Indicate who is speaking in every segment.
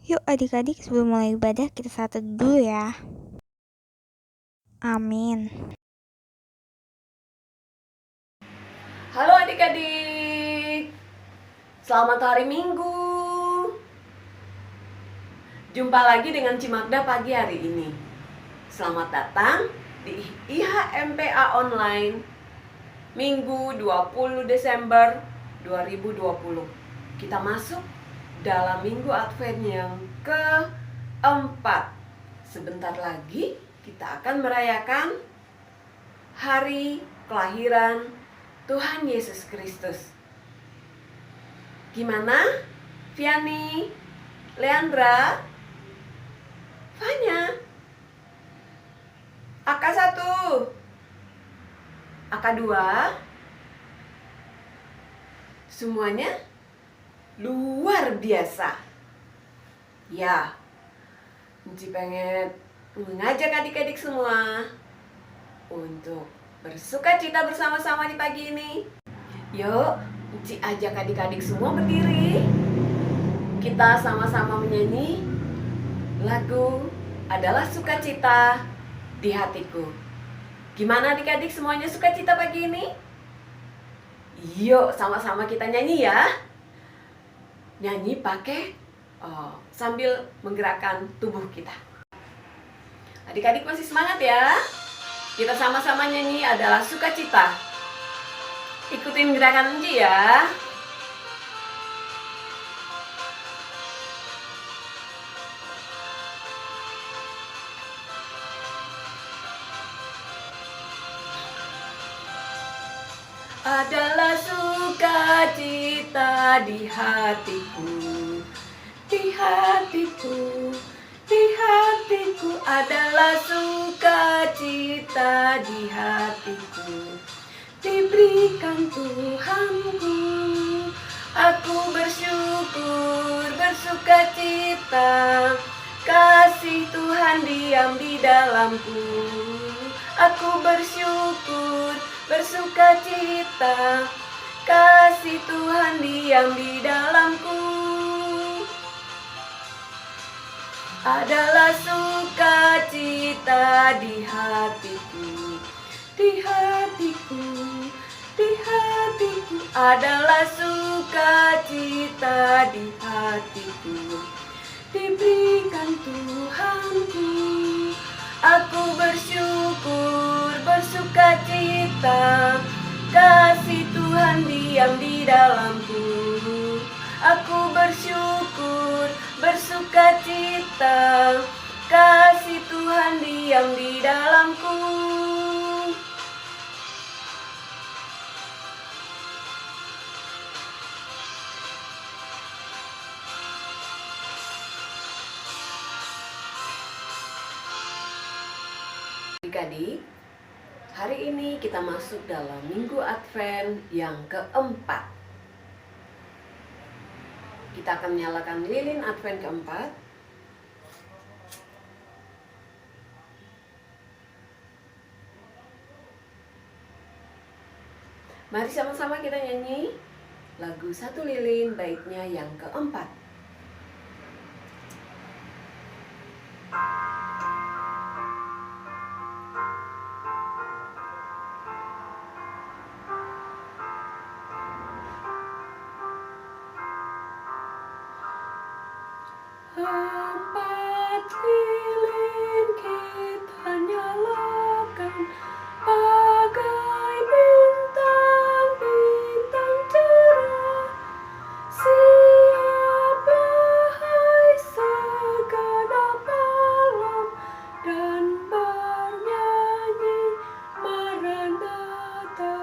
Speaker 1: Yuk adik-adik sebelum mulai ibadah kita satu dulu ya. Amin.
Speaker 2: Halo adik-adik, selamat hari Minggu. Jumpa lagi dengan Cimagda pagi hari ini. Selamat datang di IHMPA Online Minggu 20 Desember 2020. Kita masuk dalam Minggu Advent yang keempat. Sebentar lagi kita akan merayakan hari kelahiran Tuhan Yesus Kristus. Gimana? Viani, Leandra, Fanya, AK1, AK2, semuanya luar biasa. Ya, Enci pengen mengajak adik-adik semua untuk bersukacita bersama-sama di pagi ini. Yuk, Enci ajak adik-adik semua berdiri. Kita sama-sama menyanyi lagu Adalah Sukacita di Hatiku. Gimana adik-adik semuanya sukacita pagi ini? Yuk sama-sama kita nyanyi ya. Nyanyi pakai sambil menggerakkan tubuh kita. Adik-adik masih semangat ya? Kita sama-sama nyanyi Adalah Sukacita. Ikutin gerakan Enci ya. Adalah sukacita di hatiku, di hatiku, di hatiku. Adalah sukacita di hatiku, diberikan Tuhanku. Aku bersyukur, bersukacita, kasih Tuhan diam di dalamku. Aku bersyukur, bersukacita, kasih Tuhan diam di dalamku. Adalah sukacita di hatiku, di hatiku, di hatiku. Adalah sukacita di hatiku, diberikan Tuhanku. Aku bersyukur, bersukacita, kasih Tuhan diam di dalamku. Aku bersyukur, bersukacita, kasih Tuhan diam di dalamku. Adik-adik, hari ini kita masuk dalam Minggu Advent yang keempat. Kita akan menyalakan lilin Advent keempat. Mari sama-sama kita nyanyi lagu Satu Lilin baitnya yang keempat. Empat lilin kita nyalakan, bagai bintang-bintang cerah. Siapa hai segenap alam dan bernyanyi Maranatha.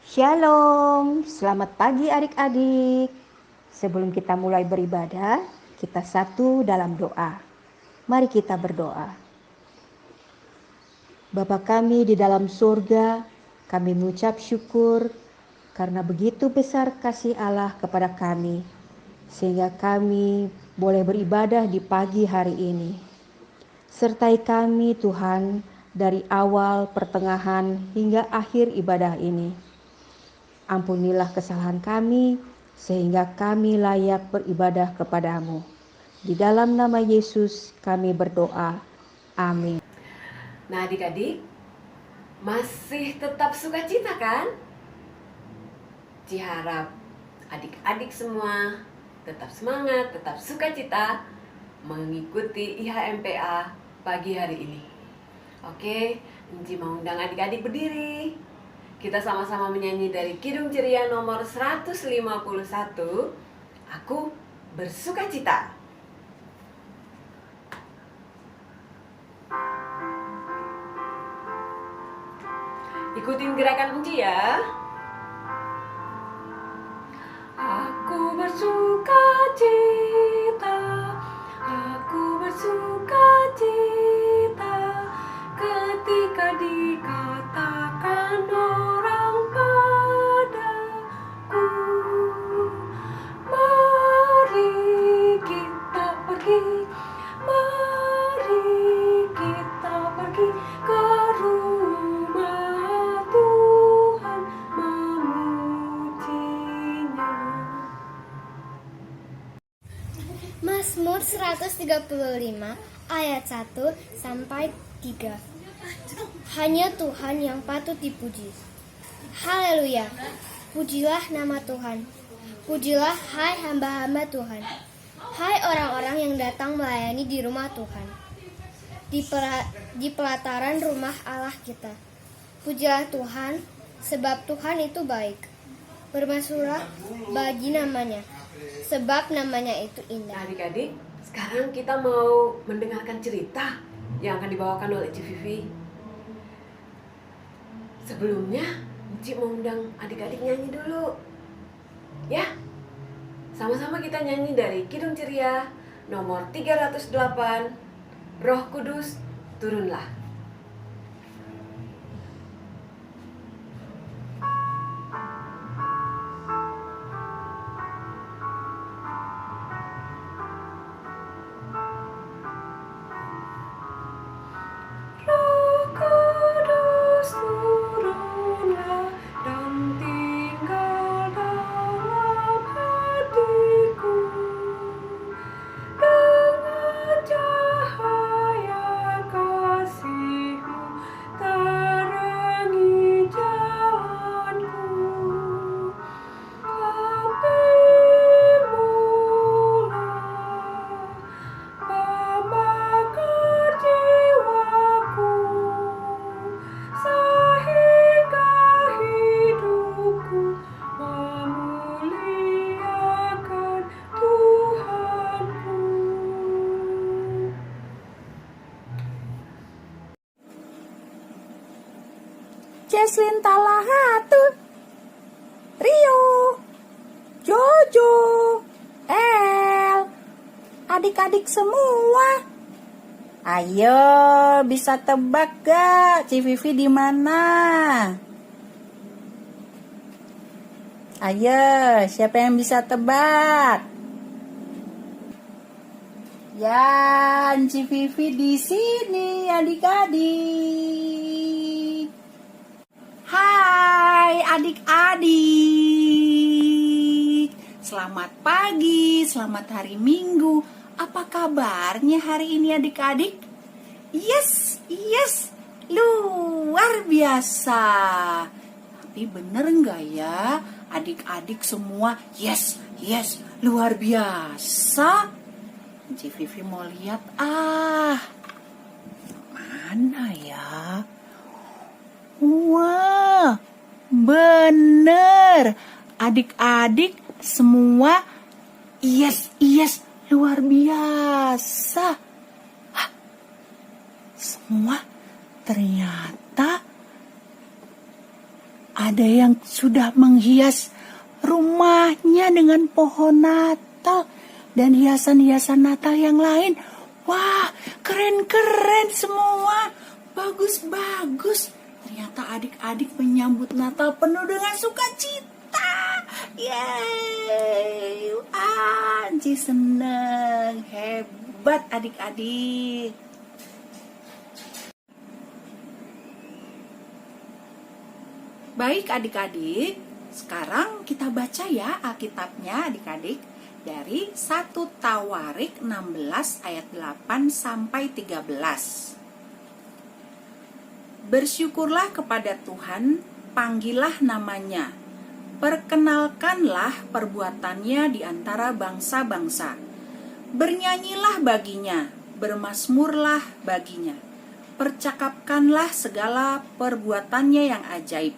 Speaker 3: Shalom, selamat pagi adik-adik. Sebelum kita mulai beribadah, kita satu dalam doa. Mari kita berdoa. Bapa kami di dalam surga, kami mengucap syukur karena begitu besar kasih Allah kepada kami, sehingga kami boleh beribadah di pagi hari ini. Sertai kami Tuhan dari awal, pertengahan, hingga akhir ibadah ini. Ampunilah kesalahan kami, sehingga kami layak beribadah kepadamu. Di dalam nama Yesus kami berdoa. Amin.
Speaker 2: Nah adik-adik, masih tetap sukacita kan? Ci harap adik-adik semua tetap semangat, tetap sukacita mengikuti IHMPA pagi hari ini. Oke, Ci mau undang adik-adik berdiri. Kita sama-sama menyanyi dari Kidung Ceria nomor 151, Aku Bersukacita. Ikutin gerakan Enci ya. Aku bersukacita, aku bersukacita ketika dikatakan orang padaku, mari kita pergi, mari kita pergi ke rumah Tuhan memujinya.
Speaker 4: Mazmur 135 ayat 1 sampai 3. Hanya Tuhan yang patut dipuji. Haleluya. Pujilah nama Tuhan. Pujilah hai hamba-hamba Tuhan. Hai orang-orang yang datang melayani di rumah Tuhan. Di pelataran rumah Allah kita. Pujilah Tuhan, sebab Tuhan itu baik. Bermaksudlah bagi namanya, sebab namanya itu indah.
Speaker 2: Nah adik-adik, sekarang kita mau mendengarkan cerita yang akan dibawakan oleh Ci Vivi. Sebelumnya, Ci mau undang adik-adik nyanyi dulu. Ya, sama-sama kita nyanyi dari Kidung Ceria nomor 308, Roh Kudus turunlah. Roh Kudus turunlah dan tinggal dalam hatiku, dengan cahaya kasih-Mu terangi jalanku. Api-Mulah membakar jiwaku, sehingga hidupku memuliakan Tuhanku.
Speaker 5: Jesslyn Talahatu, Rio, Jojo, El, adik-adik semua. Ayo, bisa tebak gak Ci Vivi di mana? Ayo, siapa yang bisa tebak? Ya, Ci Vivi di sini, adik-adik. Hai adik-adik, selamat pagi, selamat hari Minggu. Apa kabarnya hari ini adik-adik? Yes, luar biasa. Tapi bener nggak ya adik-adik semua? Yes, luar biasa. Ci Vivi mau lihat mana ya? Wah, bener. Adik-adik semua yes, luar biasa. Hah, semua ternyata ada yang sudah menghias rumahnya dengan pohon Natal dan hiasan-hiasan Natal yang lain. Wah, keren-keren semua. Bagus. Ternyata adik-adik menyambut Natal penuh dengan sukacita. Yeay, Anci seneng. Hebat adik-adik. Baik adik-adik, Sekarang kita baca ya Alkitabnya adik-adik dari 1 Tawarik 16 ayat 8 sampai 13. Bersyukurlah kepada Tuhan, panggillah namanya, perkenalkanlah perbuatannya di antara bangsa-bangsa. Bernyanyilah baginya, bermazmurlah baginya. Percakapkanlah segala perbuatannya yang ajaib.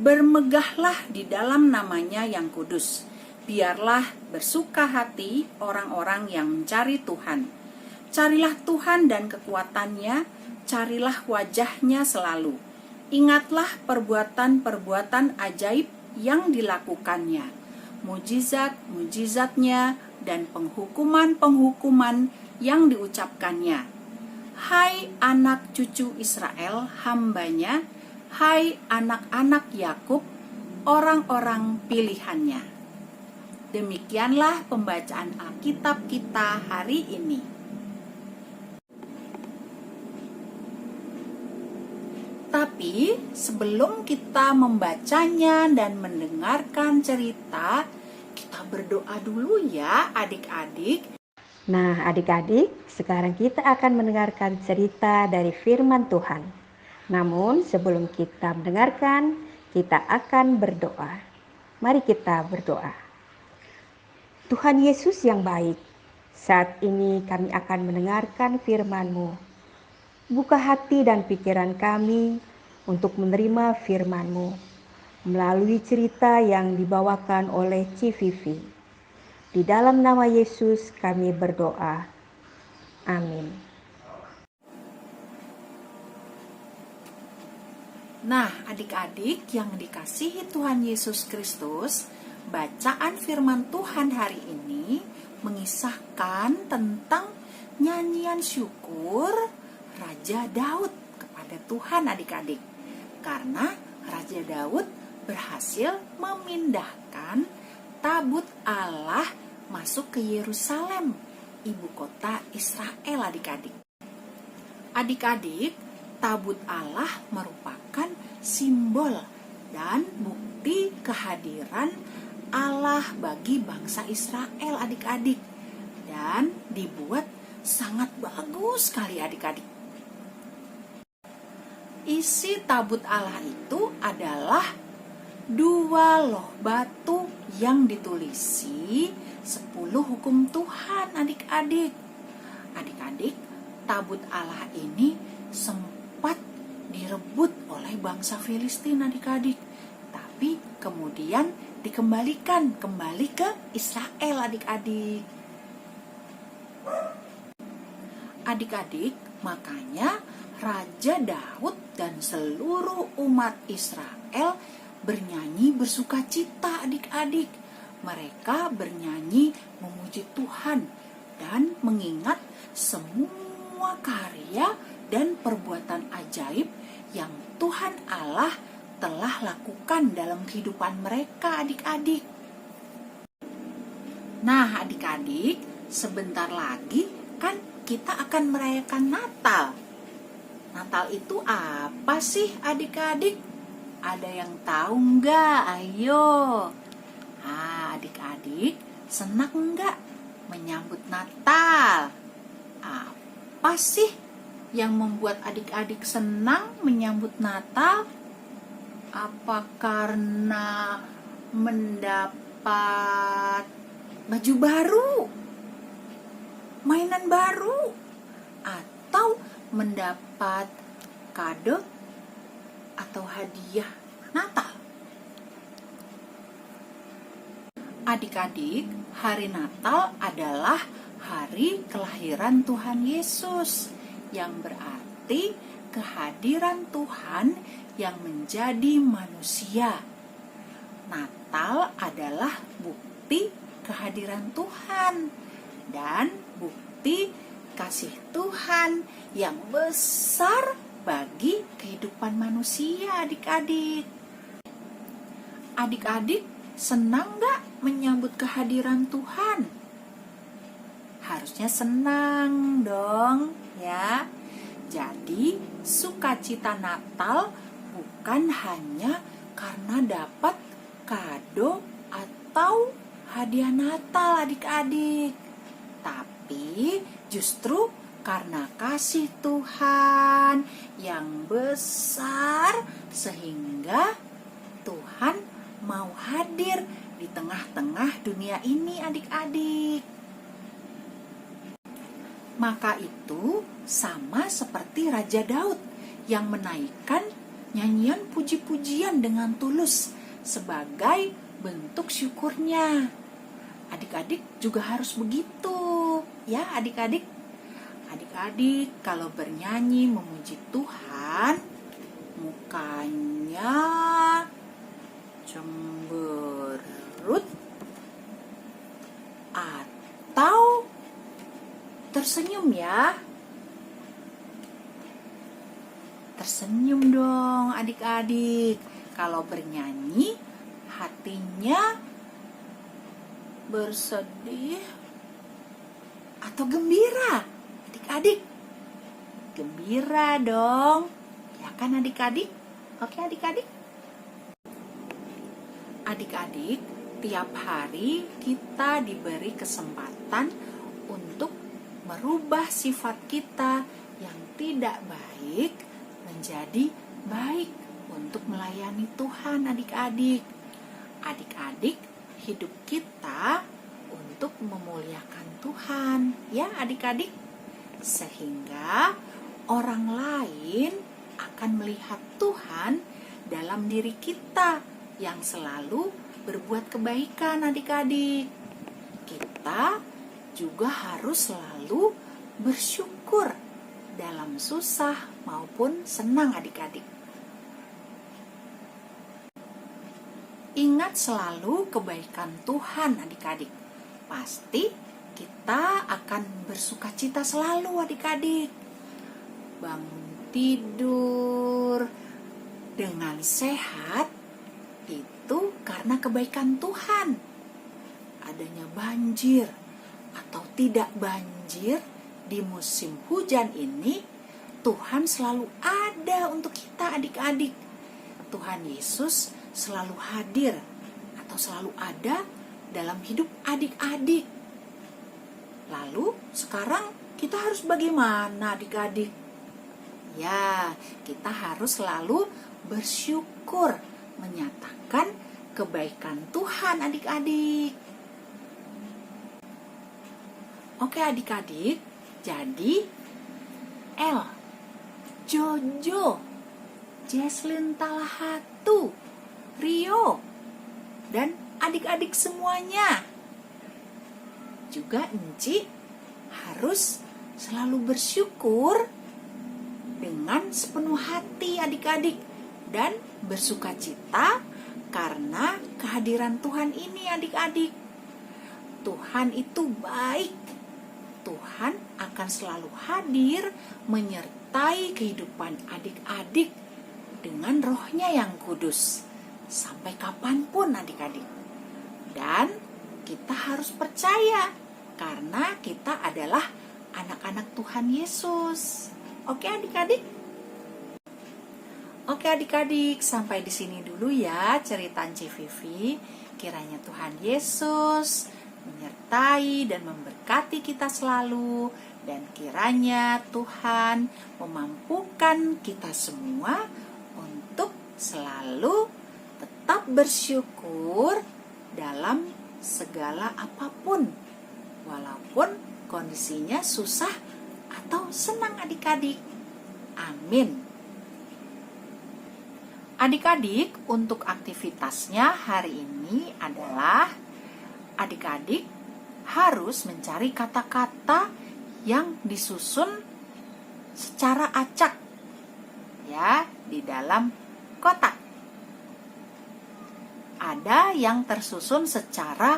Speaker 5: Bermegahlah di dalam namanya yang kudus. Biarlah bersuka hati orang-orang yang mencari Tuhan. Carilah Tuhan dan kekuatannya, carilah wajahnya selalu. Ingatlah perbuatan-perbuatan ajaib yang dilakukannya, mujizat-mujizatnya dan penghukuman-penghukuman yang diucapkannya. Hai anak cucu Israel, hambanya, hai anak-anak Yakub, orang-orang pilihannya. Demikianlah pembacaan Alkitab kita hari ini. Tapi sebelum kita membacanya dan mendengarkan cerita, kita berdoa dulu ya adik-adik.
Speaker 3: Nah, adik-adik, sekarang kita akan mendengarkan cerita dari firman Tuhan. Namun, sebelum kita mendengarkan, kita akan berdoa. Mari kita berdoa. Tuhan Yesus yang baik, saat ini kami akan mendengarkan firman-Mu. Buka hati dan pikiran kami untuk menerima firman-Mu melalui cerita yang dibawakan oleh Civivi. Di dalam nama Yesus kami berdoa. Amin.
Speaker 5: Nah, adik-adik yang dikasihi Tuhan Yesus Kristus, bacaan firman Tuhan hari ini mengisahkan tentang nyanyian syukur Raja Daud kepada Tuhan adik-adik. Karena Raja Daud berhasil memindahkan tabut Allah masuk ke Yerusalem, ibu kota Israel adik-adik. Adik-adik, tabut Allah merupakan simbol dan bukti kehadiran Allah bagi bangsa Israel adik-adik. Dan dibuat sangat bagus sekali adik-adik. Isi tabut Allah itu adalah 2 loh batu yang ditulisi 10 hukum Tuhan adik-adik. Adik-adik, tabut Allah ini sempat direbut oleh bangsa Filistin adik-adik. Tapi kemudian dikembalikan kembali ke Israel adik-adik. Adik-adik, makanya Raja Daud dan seluruh umat Israel bernyanyi bersukacita adik-adik. Mereka bernyanyi memuji Tuhan dan mengingat semua karya dan perbuatan ajaib yang Tuhan Allah telah lakukan dalam kehidupan mereka adik-adik. Nah adik-adik, sebentar lagi kan kita akan merayakan Natal. Natal itu apa sih adik-adik? Ada yang tahu nggak? Ayo. Adik-adik, senang nggak menyambut Natal? Apa sih yang membuat adik-adik senang menyambut Natal? Apa karena mendapat baju baru, mainan baru, atau mendapat kado atau hadiah Natal? Adik-adik, hari Natal adalah hari kelahiran Tuhan Yesus, yang berarti kehadiran Tuhan yang menjadi manusia. Natal adalah bukti kehadiran Tuhan dan bukti kasih Tuhan yang besar bagi kehidupan manusia adik-adik. Adik-adik senang gak menyambut kehadiran Tuhan? Harusnya senang dong ya. Jadi sukacita Natal bukan hanya karena dapat kado atau hadiah Natal adik-adik. Tapi justru karena kasih Tuhan yang besar sehingga Tuhan mau hadir di tengah-tengah dunia ini adik-adik. Maka itu sama seperti Raja Daud yang menaikkan nyanyian puji-pujian dengan tulus sebagai bentuk syukurnya. Adik-adik juga harus begitu, ya adik-adik. Adik-adik kalau bernyanyi memuji Tuhan, mukanya cemberut atau tersenyum ya. Tersenyum dong adik-adik. Kalau bernyanyi hatinya bersedih atau gembira? Adik-adik, gembira dong. Ya kan adik-adik? Oke adik-adik? Adik-adik, tiap hari kita diberi kesempatan untuk merubah sifat kita yang tidak baik menjadi baik untuk melayani Tuhan adik-adik. Adik-adik, hidup kita untuk memuliakan Tuhan, ya adik-adik. Sehingga orang lain akan melihat Tuhan dalam diri kita yang selalu berbuat kebaikan adik-adik. Kita juga harus selalu bersyukur dalam susah maupun senang adik-adik. Ingat selalu kebaikan Tuhan adik-adik. Pasti kita akan bersukacita selalu adik-adik. Bangun tidur dengan sehat itu karena kebaikan Tuhan. Adanya banjir atau tidak banjir di musim hujan ini, Tuhan selalu ada untuk kita adik-adik. Tuhan Yesus selalu hadir atau selalu ada dalam hidup adik-adik. Lalu sekarang kita harus bagaimana adik-adik? Ya, kita harus selalu bersyukur menyatakan kebaikan Tuhan adik-adik. Oke adik-adik, jadi El, Jojo, Jesslyn Talahatu, Rio, dan adik-adik semuanya. Juga Enci harus selalu bersyukur dengan sepenuh hati adik-adik dan bersukacita karena kehadiran Tuhan ini adik-adik. Tuhan itu baik. Tuhan akan selalu hadir menyertai kehidupan adik-adik dengan rohnya yang kudus sampai kapanpun adik-adik. Dan kita harus percaya karena kita adalah anak-anak Tuhan Yesus. Oke adik-adik? Oke adik-adik, sampai di sini dulu ya cerita Enci Vivi. Kiranya Tuhan Yesus menyertai dan memberkati kita selalu, dan kiranya Tuhan memampukan kita semua untuk selalu tetap bersyukur dalam segala apapun, walaupun kondisinya susah atau senang adik-adik. Amin. Adik-adik, untuk aktivitasnya hari ini adalah adik-adik harus mencari kata-kata yang disusun secara acak ya di dalam kotak. Ada yang tersusun secara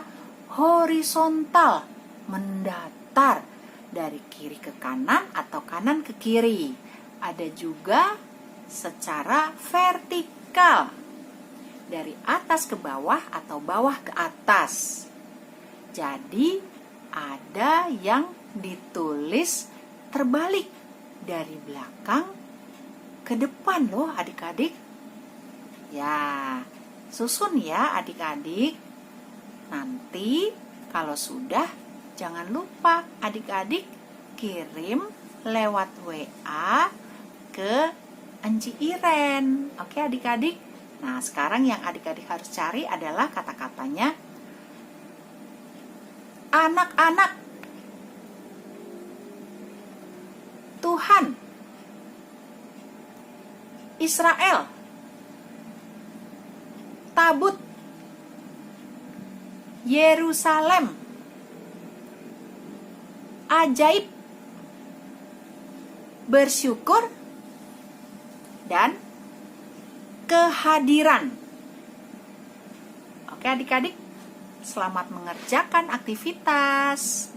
Speaker 5: horizontal, mendatar dari kiri ke kanan atau kanan ke kiri. Ada juga secara vertikal, dari atas ke bawah atau bawah ke atas. Jadi ada yang ditulis terbalik dari belakang ke depan loh adik-adik. Ya, Susun ya adik-adik. Nanti kalau sudah, jangan lupa adik-adik kirim lewat WA ke Enci Iren. Oke adik-adik. Nah, sekarang yang adik-adik harus cari adalah kata-katanya. Anak-anak, Tuhan, Israel, tabut, Yerusalem, ajaib, bersyukur, dan kehadiran. Oke adik-adik, selamat mengerjakan aktivitas.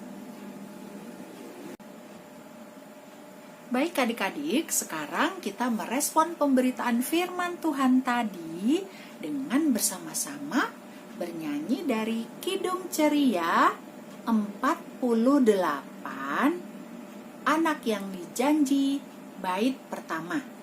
Speaker 5: Baik adik-adik, sekarang kita merespon pemberitaan firman Tuhan tadi dengan bersama-sama bernyanyi dari Kidung Ceria 48, Anak yang Dijanji, bait pertama.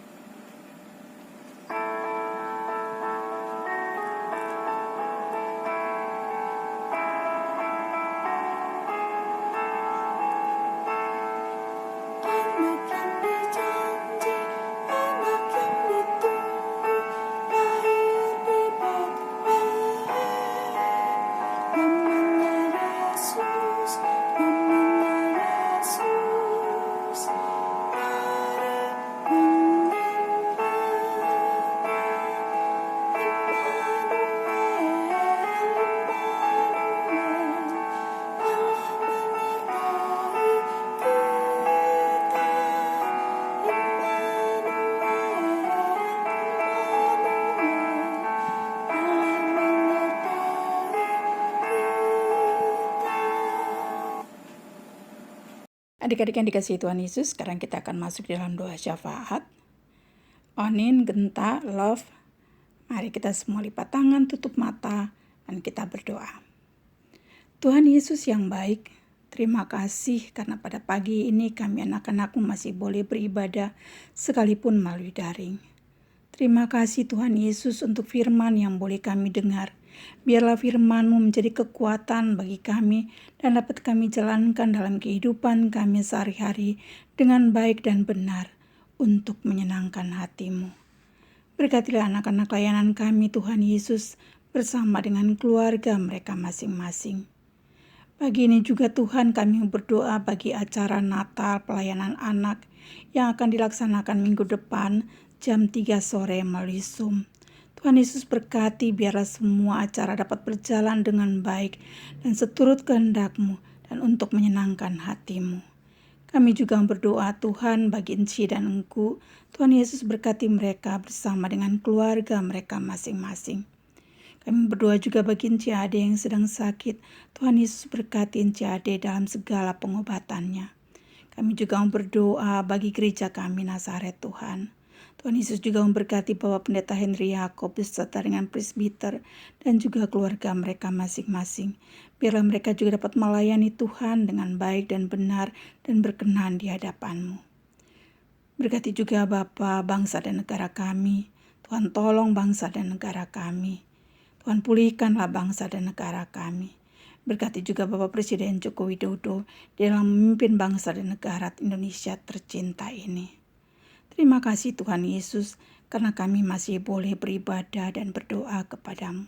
Speaker 6: Adik-adik yang dikasihi Tuhan Yesus, sekarang kita akan masuk dalam doa syafaat. Onin, Genta, Love. Mari kita semua lipat tangan, tutup mata, dan kita berdoa. Tuhan Yesus yang baik, terima kasih karena pada pagi ini kami anak-anakmu masih boleh beribadah sekalipun melalui daring. Terima kasih Tuhan Yesus untuk firman yang boleh kami dengar. Biarlah firman-Mu menjadi kekuatan bagi kami dan dapat kami jalankan dalam kehidupan kami sehari-hari dengan baik dan benar untuk menyenangkan hati-Mu. Berkatilah anak-anak layanan kami Tuhan Yesus bersama dengan keluarga mereka masing-masing. Pagi ini juga Tuhan kami berdoa bagi acara Natal pelayanan anak yang akan dilaksanakan minggu depan jam 3 sore melalui Zoom. Tuhan Yesus berkati biarlah semua acara dapat berjalan dengan baik dan seturut kehendak-Mu dan untuk menyenangkan hati-Mu. Kami juga berdoa Tuhan bagi Enci dan Engku. Tuhan Yesus berkati mereka bersama dengan keluarga mereka masing-masing. Kami berdoa juga bagi Enci Ade yang sedang sakit. Tuhan Yesus berkati Enci Ade dalam segala pengobatannya. Kami juga berdoa bagi gereja kami Nazaret Tuhan. Tuhan Yesus juga memberkati Bapak Pendeta Henry Yakob beserta dengan presbiter dan juga keluarga mereka masing-masing. Biarlah mereka juga dapat melayani Tuhan dengan baik dan benar dan berkenan di hadapan-Mu. Berkati juga Bapa bangsa dan negara kami. Tuhan tolong bangsa dan negara kami. Tuhan pulihkanlah bangsa dan negara kami. Berkati juga Bapak Presiden Joko Widodo dalam memimpin bangsa dan negara Indonesia tercinta ini. Terima kasih Tuhan Yesus karena kami masih boleh beribadah dan berdoa kepadamu.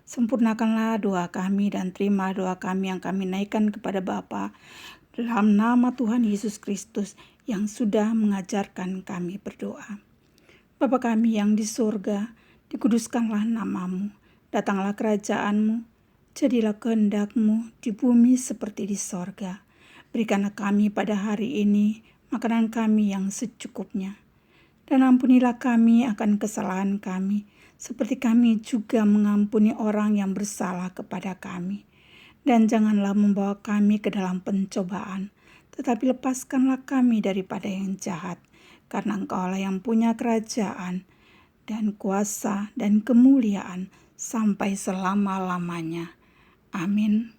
Speaker 6: Sempurnakanlah doa kami dan terima doa kami yang kami naikkan kepada Bapa dalam nama Tuhan Yesus Kristus yang sudah mengajarkan kami berdoa. Bapa kami yang di surga, dikuduskanlah namamu, datanglah kerajaan-Mu, jadilah kehendak-Mu di bumi seperti di sorga. Berikanlah kami pada hari ini makanan kami yang secukupnya. Dan ampunilah kami akan kesalahan kami, seperti kami juga mengampuni orang yang bersalah kepada kami. Dan janganlah membawa kami ke dalam pencobaan, tetapi lepaskanlah kami daripada yang jahat, karena Engkaulah yang punya kerajaan, dan kuasa, dan kemuliaan, sampai selama-lamanya. Amin.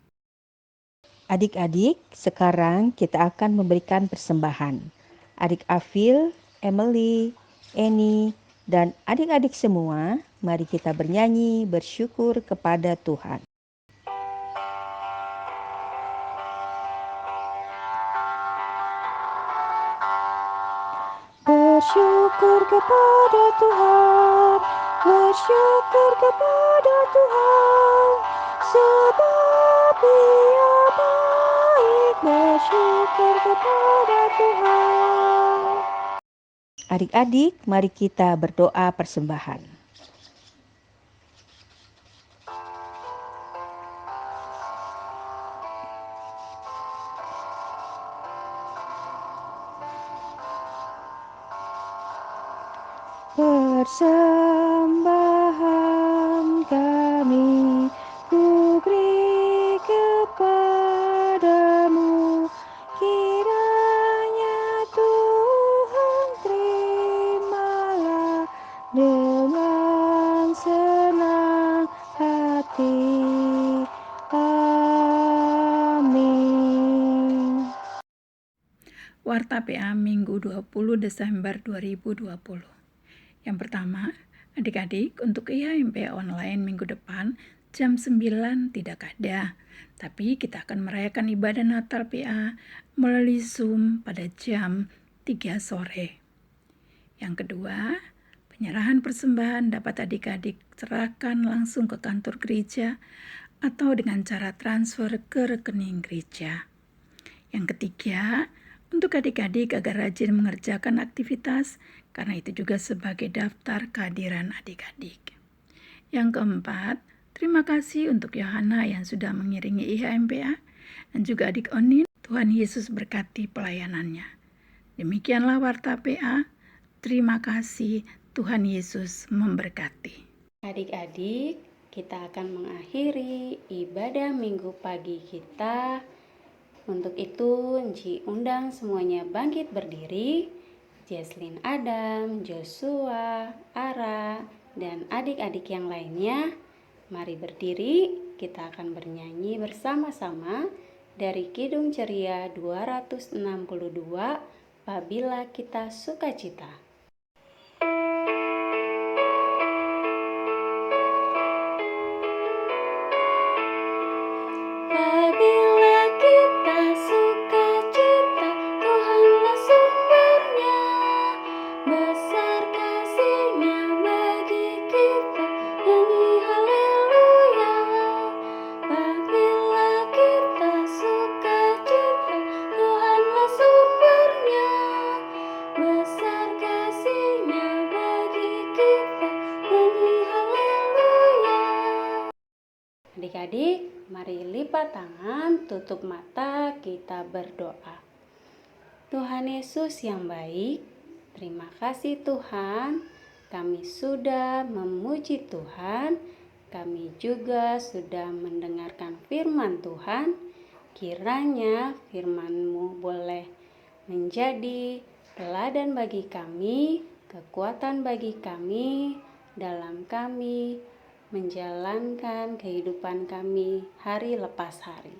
Speaker 3: Adik-adik, sekarang kita akan memberikan persembahan. Adik Afil, Emily, Eni, dan adik-adik semua mari kita bernyanyi bersyukur kepada Tuhan. Bersyukur kepada Tuhan, bersyukur kepada Tuhan, sebab Dia baik, bersyukur kepada Tuhan. Adik-adik, mari kita berdoa persembahan. Persembahan kami ku beri kepadamu, kiranya Tuhan terimalah dengan senang hati. Amin.
Speaker 6: Warta PA Minggu 20 Desember 2020. Yang pertama, adik-adik, untuk IHMP online minggu depan jam 9 tidak ada, tapi kita akan merayakan ibadah Natal PA melalui Zoom pada jam 3 sore. Yang kedua, penyerahan persembahan dapat adik-adik serahkan langsung ke kantor gereja atau dengan cara transfer ke rekening gereja. Yang ketiga, untuk adik-adik agar rajin mengerjakan aktivitas, karena itu juga sebagai daftar kehadiran adik-adik. Yang keempat, terima kasih untuk Yohana yang sudah mengiringi IHMPA dan juga adik Onin. Tuhan Yesus berkati pelayanannya. Demikianlah Warta PA. Terima kasih, Tuhan Yesus memberkati.
Speaker 7: Adik-adik, kita akan mengakhiri ibadah minggu pagi kita. Untuk itu, Nci undang semuanya bangkit berdiri. Jesslyn Adam, Joshua, Ara, dan adik-adik yang lainnya. Mari berdiri, kita akan bernyanyi bersama-sama dari Kidung Ceria 262, Apabila Kita Sukacita. Adik-adik, mari lipat tangan, tutup mata, kita berdoa. Tuhan Yesus yang baik, terima kasih Tuhan, kami sudah memuji Tuhan, kami juga sudah mendengarkan firman Tuhan. Kiranya firman-Mu boleh menjadi teladan bagi kami, kekuatan bagi kami, dalam kami menjalankan kehidupan kami hari lepas hari.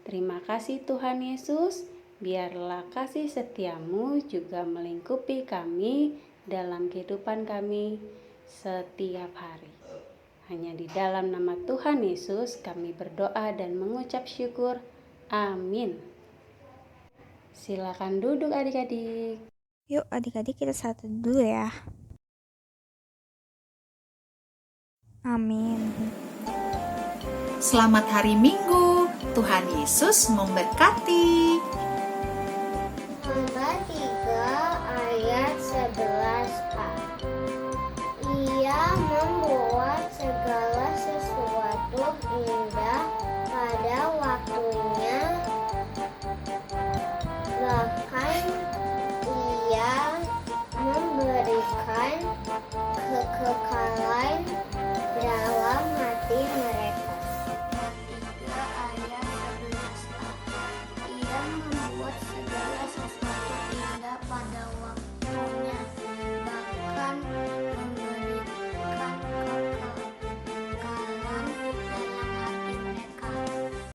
Speaker 7: Terima kasih Tuhan Yesus, biarlah kasih setia-Mu juga melingkupi kami dalam kehidupan kami setiap hari. Hanya di dalam nama Tuhan Yesus kami berdoa dan mengucap syukur. Amin. Silakan duduk adik-adik.
Speaker 1: Yuk adik-adik kita satu dulu ya. Amin.
Speaker 5: Selamat hari Minggu, Tuhan Yesus memberkati.
Speaker 4: Hamba 3 ayat 11a. Ia membuat segala sesuatu indah pada waktunya, bahkan Ia memberikan kekekalan dalam hati mereka. 3 ayat 11a. Ia membuat segala